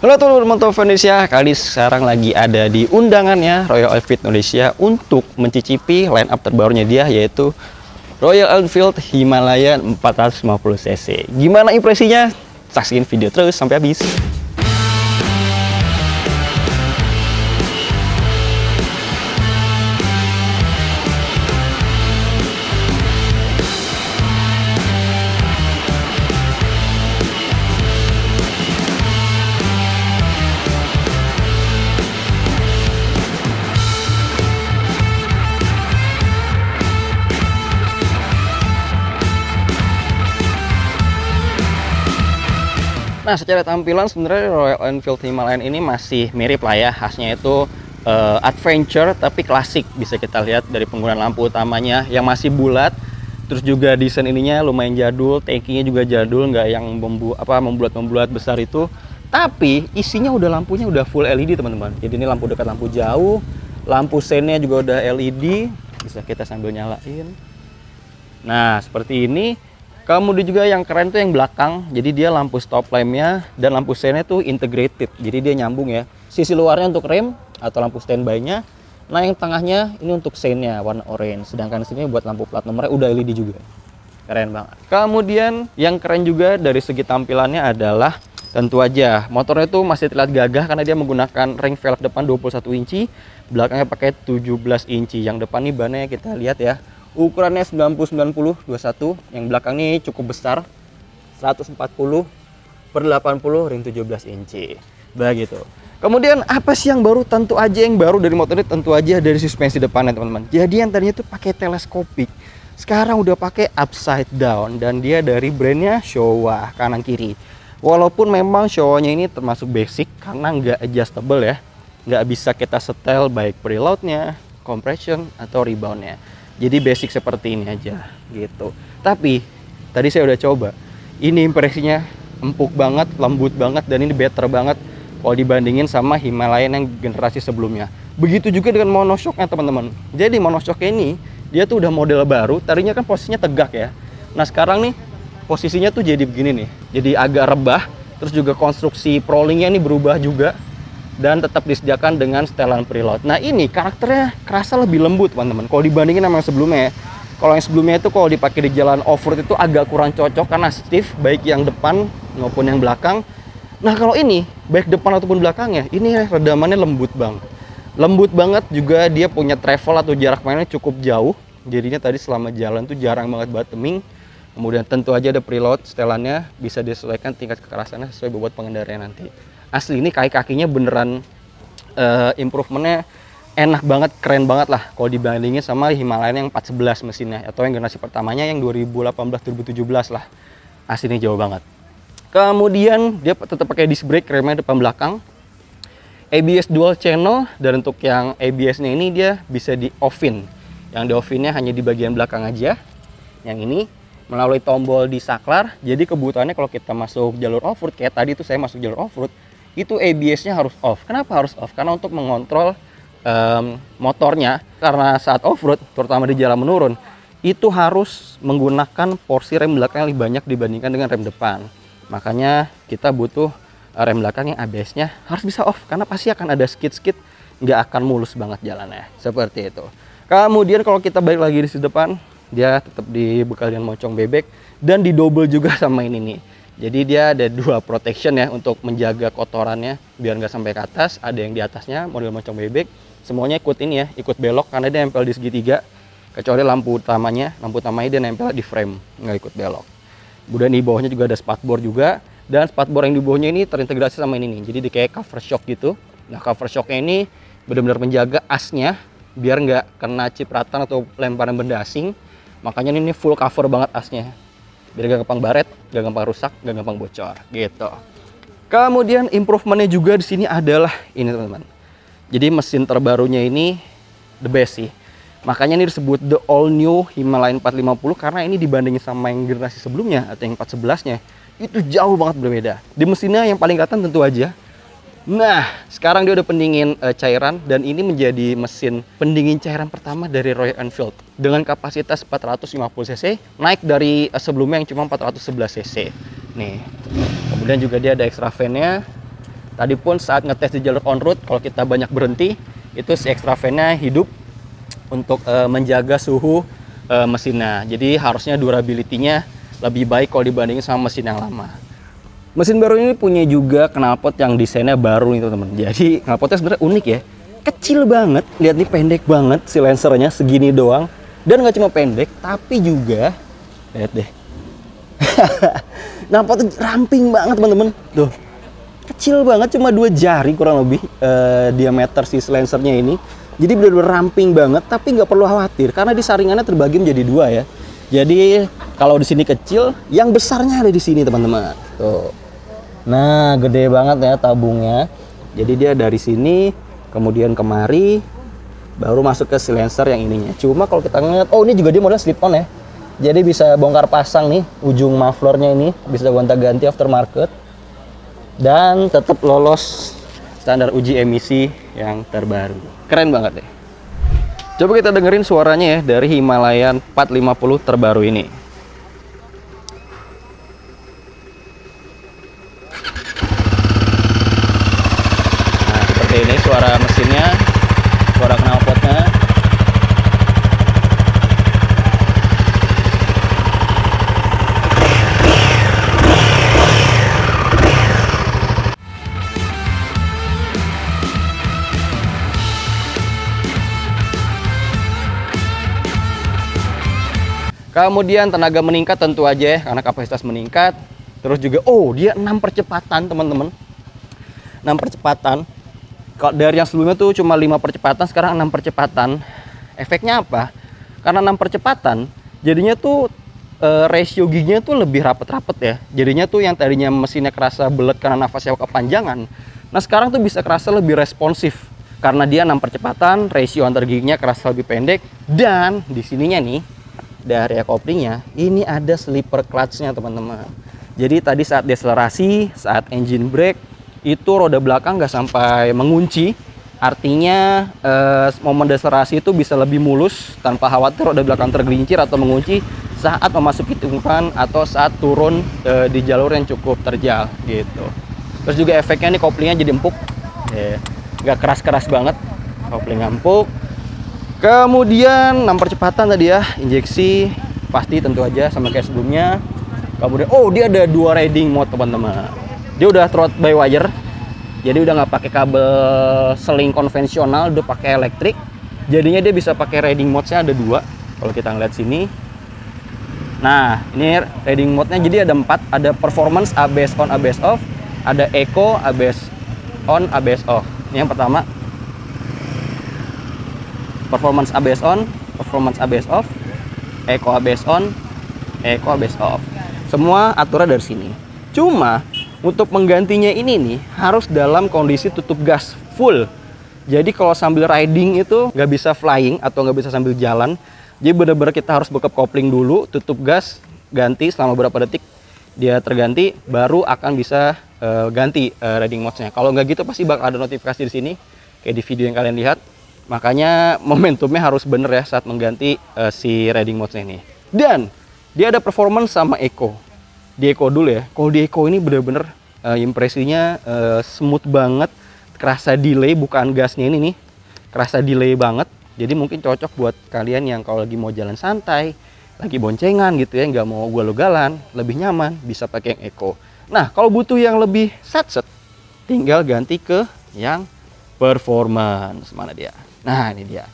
Halo teman-teman Indonesia, kali sekarang lagi ada di undangannya Royal Enfield Indonesia untuk mencicipi line up terbarunya dia, yaitu Royal Enfield Himalayan 450cc. Gimana impresinya? Saksiin video terus sampai habis. Nah, secara tampilan sebenarnya Royal Enfield Himalayan ini masih mirip lah ya. Khasnya itu adventure tapi klasik. Bisa kita lihat dari penggunaan lampu utamanya yang masih bulat. Terus juga desain ininya lumayan jadul, tankinya juga jadul, nggak yang membulat besar itu. Tapi isinya lampunya udah full LED teman-teman. Jadi ini lampu dekat, lampu jauh, lampu seinnya juga udah LED. Bisa kita sambil nyalain. Nah, seperti ini. Kemudian juga yang keren tuh yang belakang, jadi dia lampu stop lampnya dan lampu seinnya tuh integrated, jadi dia nyambung ya. Sisi luarnya untuk rem atau lampu standby-nya, nah yang tengahnya ini untuk seinnya warna orange, sedangkan sini buat lampu plat nomornya udah LED juga. Keren banget. Kemudian yang keren juga dari segi tampilannya adalah tentu aja motornya tuh masih terlihat gagah karena dia menggunakan ring velg depan 21 inci, belakangnya pakai 17 inci. Yang depan nih bannya kita lihat ya. Ukurannya 90-90-21, yang belakang ini cukup besar, 140/80 ring 17 inci. Begitu. Kemudian apa sih yang baru? Tentu aja yang baru dari motor ini tentu aja dari suspensi depannya teman-teman. Jadi yang tadinya tuh pakai teleskopik, sekarang udah pakai upside down dan dia dari brandnya Showa kanan kiri. Walaupun memang Showanya ini termasuk basic karena nggak adjustable ya, nggak bisa kita setel baik preloadnya, compression atau reboundnya. Jadi basic seperti ini aja gitu. Tapi tadi saya udah coba. Ini impresinya empuk banget, lembut banget, dan ini better banget kalau dibandingin sama Himalayan yang generasi sebelumnya. Begitu juga dengan monoshocknya teman-teman. Jadi monoshocknya ini dia tuh udah model baru. Tadinya kan posisinya tegak ya. Nah sekarang nih posisinya tuh jadi begini nih. Jadi agak rebah. Terus juga konstruksi prolingnya ini berubah juga. Dan tetap disediakan dengan setelan preload. Nah ini karakternya kerasa lebih lembut teman-teman. Kalau dibandingin sama yang sebelumnya ya. Kalau yang sebelumnya itu kalau dipakai di jalan off-road itu agak kurang cocok karena stiff baik yang depan maupun yang belakang. Nah kalau ini baik depan ataupun belakangnya ini redamannya lembut banget. Lembut banget juga dia punya travel atau jarak mainnya cukup jauh. Jadinya tadi selama jalan tuh jarang banget bottoming. Kemudian tentu aja ada preload setelannya bisa disesuaikan tingkat kekerasannya sesuai bobot pengendaranya nanti. Asli ini kaki-kakinya beneran improvementnya enak banget, keren banget lah kalau dibandingin sama Himalayan yang 411 mesinnya atau yang generasi pertamanya yang 2018-2017 lah. Asli ini jauh banget. Kemudian dia tetap pakai disc brake, remnya depan belakang, ABS dual channel, dan untuk yang ABS-nya ini dia bisa di off-in. Yang di off-innya hanya di bagian belakang aja. Yang ini melalui tombol di saklar. Jadi kebutuhannya kalau kita masuk jalur off-road kayak tadi tuh saya masuk jalur off-road, itu ABS-nya harus off. Kenapa harus off? Karena untuk mengontrol motornya, karena saat off-road, terutama di jalan menurun, itu harus menggunakan porsi rem belakang yang lebih banyak dibandingkan dengan rem depan. Makanya kita butuh rem belakang yang ABS-nya harus bisa off, karena pasti akan ada skid-skid, nggak akan mulus banget jalannya. Seperti itu. Kemudian kalau kita balik lagi di sisi depan, dia tetap dibekali dengan moncong bebek dan didouble juga sama ini nih. Jadi dia ada dua protection ya untuk menjaga kotorannya biar nggak sampai ke atas. Ada yang di atasnya model moncong bebek. Semuanya ikut ini ya, ikut belok karena dia nempel di segitiga. Kecuali lampu utamanya dia nempel di frame, nggak ikut belok. Kemudian di bawahnya juga ada spatboard juga. Dan spatboard yang di bawahnya ini terintegrasi sama ini nih. Jadi dia kayak cover shock gitu. Nah cover shocknya ini benar-benar menjaga asnya biar nggak kena cipratan atau lemparan benda asing. Makanya ini full cover banget asnya. Biar gak gampang baret, gak gampang rusak, gak gampang bocor gitu. Kemudian improvementnya juga di sini adalah ini teman-teman. Jadi mesin terbarunya ini the best sih. Makanya ini disebut the all new Himalayan 450 karena ini dibandingin sama yang generasi sebelumnya atau yang 411-nya itu jauh banget berbeda. Di mesinnya yang paling kelihatan tentu aja. Nah, sekarang dia udah pendingin cairan dan ini menjadi mesin pendingin cairan pertama dari Royal Enfield dengan kapasitas 450 cc, naik dari sebelumnya yang cuma 411 cc. Nih. Kemudian juga dia ada extra fan-nya. Tadi pun saat ngetes di jalur on road, kalau kita banyak berhenti, itu si extra fan-nya hidup untuk menjaga suhu mesinnya. Jadi harusnya durability-nya lebih baik kalau dibandingin sama mesin yang lama. Mesin baru ini punya juga knalpot yang desainnya baru nih teman-teman. Jadi knalpotnya sebenarnya unik ya. Kecil banget, lihat nih, pendek banget silencernya, segini doang. Dan nggak cuma pendek, tapi juga lihat deh. Knalpotnya ramping banget teman-teman. Tuh, kecil banget, cuma 2 jari kurang lebih diameter si silencernya ini. Jadi benar-benar ramping banget, tapi nggak perlu khawatir karena di saringannya terbagi menjadi 2 ya. Jadi kalau di sini kecil, yang besarnya ada di sini teman-teman. Tuh. Nah, gede banget ya tabungnya. Jadi dia dari sini, kemudian kemari, baru masuk ke silencer yang ininya. Cuma kalau kita ngeliat, oh ini juga dia model slip on ya. Jadi bisa bongkar pasang nih, ujung mufflernya ini bisa gonta-ganti aftermarket. Dan tetap lolos standar uji emisi yang terbaru. Keren banget deh. Coba kita dengerin suaranya ya dari Himalayan 450 terbaru ini. Ini suara mesinnya, suara knalpotnya. Kemudian tenaga meningkat tentu aja ya, karena kapasitas meningkat. Terus juga, oh dia 6 percepatan teman-teman. 6 percepatan. Kalau dari yang sebelumnya tuh cuma 5 percepatan, sekarang 6 percepatan. Efeknya apa? Karena 6 percepatan, jadinya tuh ratio giginya tuh lebih rapet-rapet ya. Jadinya tuh yang tadinya mesinnya kerasa belet karena nafasnya kepanjangan, nah sekarang tuh bisa kerasa lebih responsif. Karena dia 6 percepatan, ratio antar giginya kerasa lebih pendek. Dan di sininya nih, dari koplingnya, ini ada slipper clutch-nya teman-teman. Jadi tadi saat deselerasi, saat engine brake, itu roda belakang nggak sampai mengunci, artinya momen deselerasi itu bisa lebih mulus tanpa khawatir roda belakang tergelincir atau mengunci saat memasuki tikungan atau saat turun di jalur yang cukup terjal gitu. Terus juga efeknya nih koplingnya jadi empuk, nggak keras-keras banget, kopling empuk. Kemudian 6 percepatan tadi ya, injeksi pasti tentu aja sama kayak sebelumnya. Kemudian oh dia ada 2 riding mode teman-teman. Dia udah throttle by wire, jadi udah nggak pakai kabel seling konvensional, udah pakai elektrik. Jadinya dia bisa pakai riding mode-nya ada 2. Kalau kita ngeliat sini, nah ini riding mode-nya jadi ada 4. Ada performance, ABS on, ABS off. Ada eco, ABS on, ABS off. Ini yang pertama, performance ABS on, performance ABS off, eco ABS on, eco ABS off. Semua aturan dari sini. Cuma untuk menggantinya ini nih harus dalam kondisi tutup gas full. Jadi kalau sambil riding itu nggak bisa flying atau nggak bisa sambil jalan. Jadi benar-benar kita harus backup kopling dulu, tutup gas, ganti selama beberapa detik dia terganti, baru akan bisa ganti riding mode-nya. Kalau nggak gitu pasti bakal ada notifikasi di sini kayak di video yang kalian lihat. Makanya momentumnya harus bener ya saat mengganti si riding mode-nya ini. Dan dia ada performance sama eco. Di eco dulu ya. Kalau di eco ini bener-bener impresinya smooth banget, kerasa delay, bukan gasnya ini nih, kerasa delay banget. Jadi mungkin cocok buat kalian yang kalau lagi mau jalan santai, lagi boncengan gitu ya, nggak mau ugal-ugalan, lebih nyaman bisa pakai yang eco. Nah kalau butuh yang lebih satset, tinggal ganti ke yang performance. Mana dia? Nah ini dia.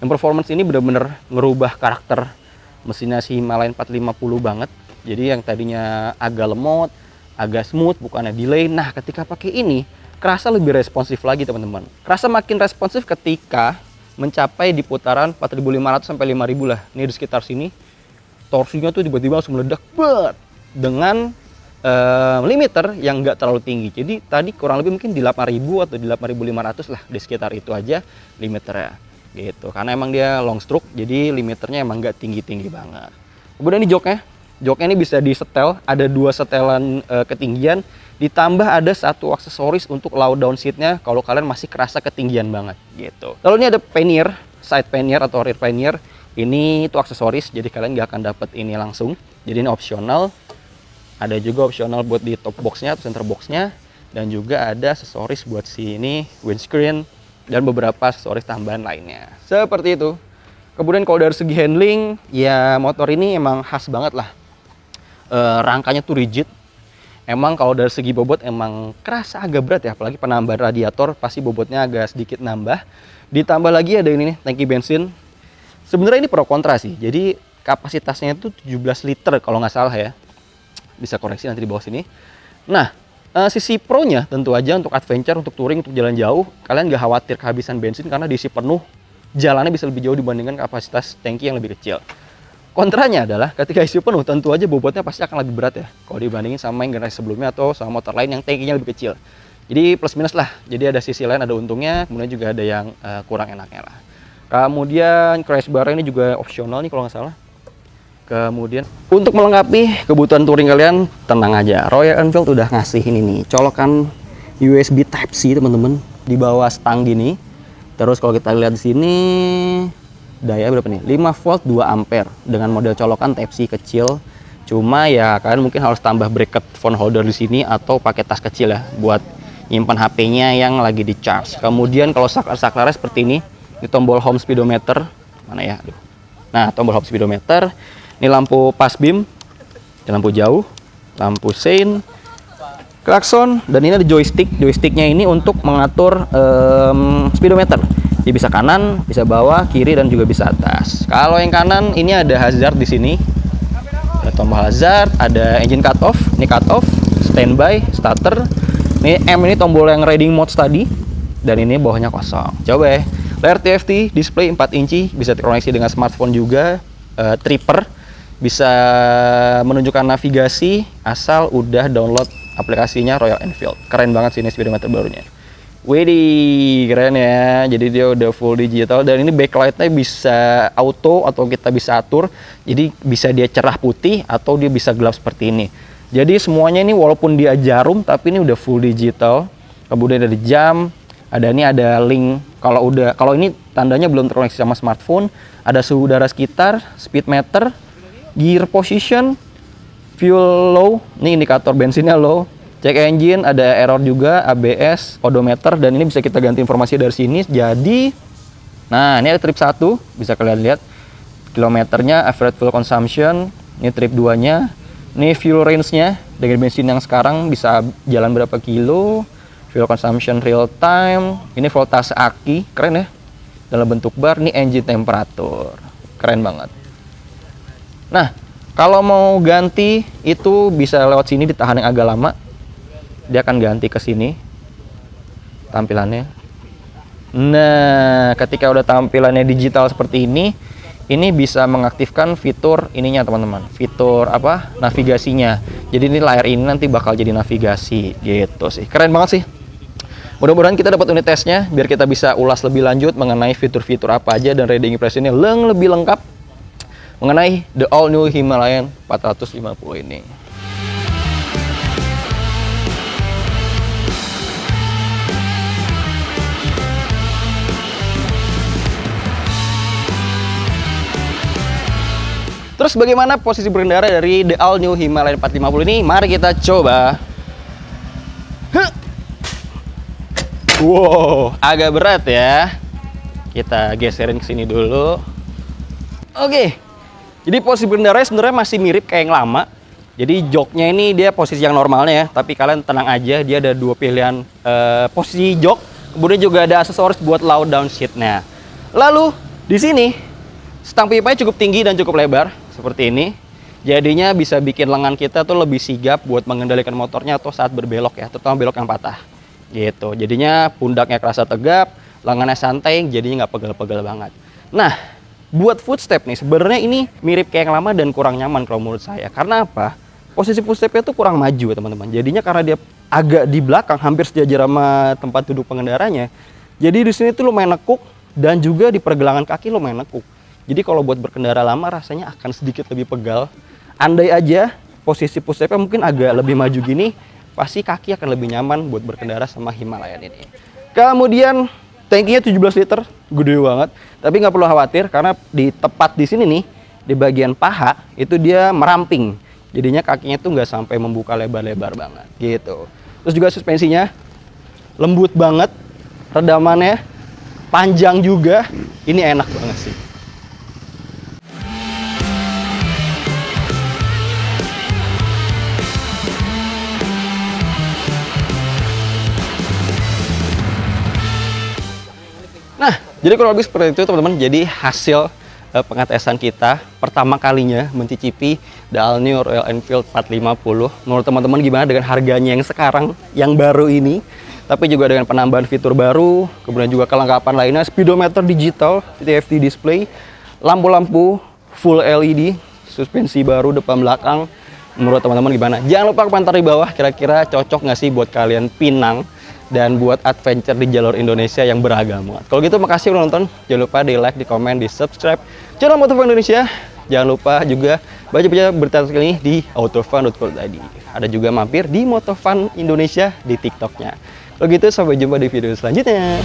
Yang performance ini bener-bener ngerubah karakter mesinnya si Himalayan 450 banget. Jadi yang tadinya agak lemot, agak smooth, bukannya delay. Nah, ketika pakai ini, kerasa lebih responsif lagi, teman-teman. Kerasa makin responsif ketika mencapai di putaran 4.500 sampai 5.000 lah. Ini di sekitar sini. Torsinya tuh tiba-tiba langsung meledak dengan limiter yang nggak terlalu tinggi. Jadi tadi kurang lebih mungkin di 8.000 atau di 8.500 lah, di sekitar itu aja limiternya. Gitu. Karena emang dia long stroke, jadi limiternya emang nggak tinggi-tinggi banget. Kemudian ini joknya. Joknya ini bisa disetel, ada 2 setelan ketinggian, ditambah ada 1 aksesoris untuk low down seatnya kalau kalian masih kerasa ketinggian banget gitu. Lalu ini ada pannier, side pannier atau rear pannier. Ini itu aksesoris, jadi kalian nggak akan dapat ini langsung. Jadi ini opsional. Ada juga opsional buat di top boxnya atau center boxnya. dan juga ada aksesoris buat sini, windscreen, dan beberapa aksesoris tambahan lainnya. Seperti itu. Kemudian kalau dari segi handling, ya motor ini emang khas banget lah. Rangkanya tuh rigid. Emang kalau dari segi bobot emang kerasa agak berat ya, apalagi penambahan radiator pasti bobotnya agak sedikit nambah. Ditambah lagi ada ini nih, tangki bensin. Sebenarnya ini pro kontra sih. Jadi kapasitasnya itu 17 liter kalau nggak salah ya. Bisa koreksi nanti di bawah sini. Nah, sisi pro-nya tentu aja untuk adventure, untuk touring, untuk jalan jauh, kalian nggak khawatir kehabisan bensin karena diisi penuh, jalannya bisa lebih jauh dibandingkan kapasitas tangki yang lebih kecil. Kontranya adalah ketika isi penuh tentu aja bobotnya pasti akan lebih berat ya kalau dibandingin sama yang generasi sebelumnya atau sama motor lain yang tangkinya lebih kecil. Jadi plus minus lah. Jadi ada sisi lain, ada untungnya, kemudian juga ada yang kurang enaknya lah. Kemudian crash bar ini juga opsional nih kalau nggak salah. Kemudian untuk melengkapi kebutuhan touring kalian, tenang aja, Royal Enfield udah ngasih ini nih, colokan USB Type C teman-teman di bawah stang gini. Terus kalau kita lihat di sini daya berapa nih? 5 volt 2 ampere dengan model colokan Type C kecil. Cuma ya kalian mungkin harus tambah bracket phone holder di sini atau pakai tas kecil ya buat nyimpan HP-nya yang lagi di charge. Kemudian kalau saklar-saklarnya seperti ini tombol home speedometer. Mana ya? Aduh. Nah, tombol home speedometer. Ini lampu pass beam, lampu jauh, lampu sein, klakson, dan ini ada joystick. Joysticknya ini untuk mengatur speedometer. Jadi bisa kanan, bisa bawah, kiri, dan juga bisa atas. Kalau yang kanan ini ada hazard di sini. Ada tombol hazard, ada engine cut off, ini cut off, standby, starter. Ini M ini tombol yang riding mode tadi, dan ini bawahnya kosong. Coba ya. Layar TFT, display 4 inci, bisa terkoneksi dengan smartphone juga, tripper, bisa menunjukkan navigasi asal udah download aplikasinya Royal Enfield. Keren banget sih ini speedometer barunya. Widih, keren ya. Jadi dia udah full digital dan ini backlightnya bisa auto atau kita bisa atur. Jadi bisa dia cerah putih atau dia bisa gelap seperti ini. Jadi semuanya ini walaupun dia jarum tapi ini udah full digital. Kemudian ada jam, ada link. Kalau ini tandanya belum terkoneksi sama smartphone, ada suhu udara sekitar, speed meter, gear position, fuel low, ini indikator bensinnya low. Cek engine, ada error juga, ABS, odometer, dan ini bisa kita ganti informasi dari sini. Jadi, nah ini ada trip 1, bisa kalian lihat kilometernya, average fuel consumption, ini trip 2-nya, ini fuel range-nya, dengan bensin yang sekarang bisa jalan berapa kilo, fuel consumption real time, ini voltase aki, keren ya, dalam bentuk bar, ini engine temperatur, keren banget. Nah, kalau mau ganti itu bisa lewat sini, ditahan yang agak lama. Dia akan ganti ke sini tampilannya. Nah, ketika udah tampilannya digital seperti ini bisa mengaktifkan fitur ininya teman-teman. Fitur apa? Navigasinya. Jadi ini layar ini nanti bakal jadi navigasi gitu sih. Keren banget sih. Mudah-mudahan kita dapat unit tesnya biar kita bisa ulas lebih lanjut mengenai fitur-fitur apa aja dan riding impressionnya lebih lengkap mengenai the all new Himalayan 450 ini. Terus bagaimana posisi berkendara dari the all new Himalayan 450 ini? Mari kita coba. Wow, agak berat ya. Kita geserin ke sini dulu. Oke. Jadi posisi berkendaranya sebenarnya masih mirip kayak yang lama. Jadi joknya ini dia posisi yang normalnya ya, tapi kalian tenang aja, dia ada dua pilihan posisi jok. Kemudian juga ada aksesoris buat low down seatnya. Lalu di sini stang pipanya cukup tinggi dan cukup lebar seperti ini. Jadinya bisa bikin lengan kita tuh lebih sigap buat mengendalikan motornya atau saat berbelok ya, terutama belok yang patah. Gitu. Jadinya pundaknya kerasa tegap, lengannya santai, jadinya nggak pegel-pegel banget. Nah, buat footstep nih, sebenarnya ini mirip kayak yang lama dan kurang nyaman kalau menurut saya. Karena apa? Posisi footstepnya tuh kurang maju ya teman-teman. Jadinya karena dia agak di belakang, hampir sejajar sama tempat duduk pengendaranya. Jadi di sini tuh lumayan nekuk dan juga di pergelangan kaki lumayan nekuk. Jadi kalau buat berkendara lama rasanya akan sedikit lebih pegal. Andai aja posisi footstepnya mungkin agak lebih maju gini, pasti kaki akan lebih nyaman buat berkendara sama Himalayan ini. Kemudian tankinya 17 liter, gede banget. Tapi nggak perlu khawatir karena tepat di sini nih, di bagian paha itu dia meramping. Jadinya kakinya tuh nggak sampai membuka lebar-lebar banget gitu. Terus juga suspensinya lembut banget, redamannya panjang juga. Ini enak banget sih. Nah, jadi kurang lebih seperti itu teman-teman. Jadi hasil pengetesan kita pertama kalinya mencicipi the all new Royal Enfield 450. Menurut teman-teman gimana dengan harganya yang sekarang, yang baru ini? Tapi juga dengan penambahan fitur baru, kemudian juga kelengkapan lainnya, speedometer digital, TFT display, lampu-lampu full LED, suspensi baru depan belakang. Menurut teman-teman gimana? Jangan lupa komentar di bawah, kira-kira cocok nggak sih buat kalian Pinang dan buat adventure di jalur Indonesia yang beragam. Kalau gitu makasih udah nonton. Jangan lupa di like, di komen, di subscribe channel Motovun Indonesia. Jangan lupa juga baca-baca berita terkini di autofun.co tadi. Ada juga mampir di Motovun Indonesia di TikToknya. Kalau gitu sampai jumpa di video selanjutnya.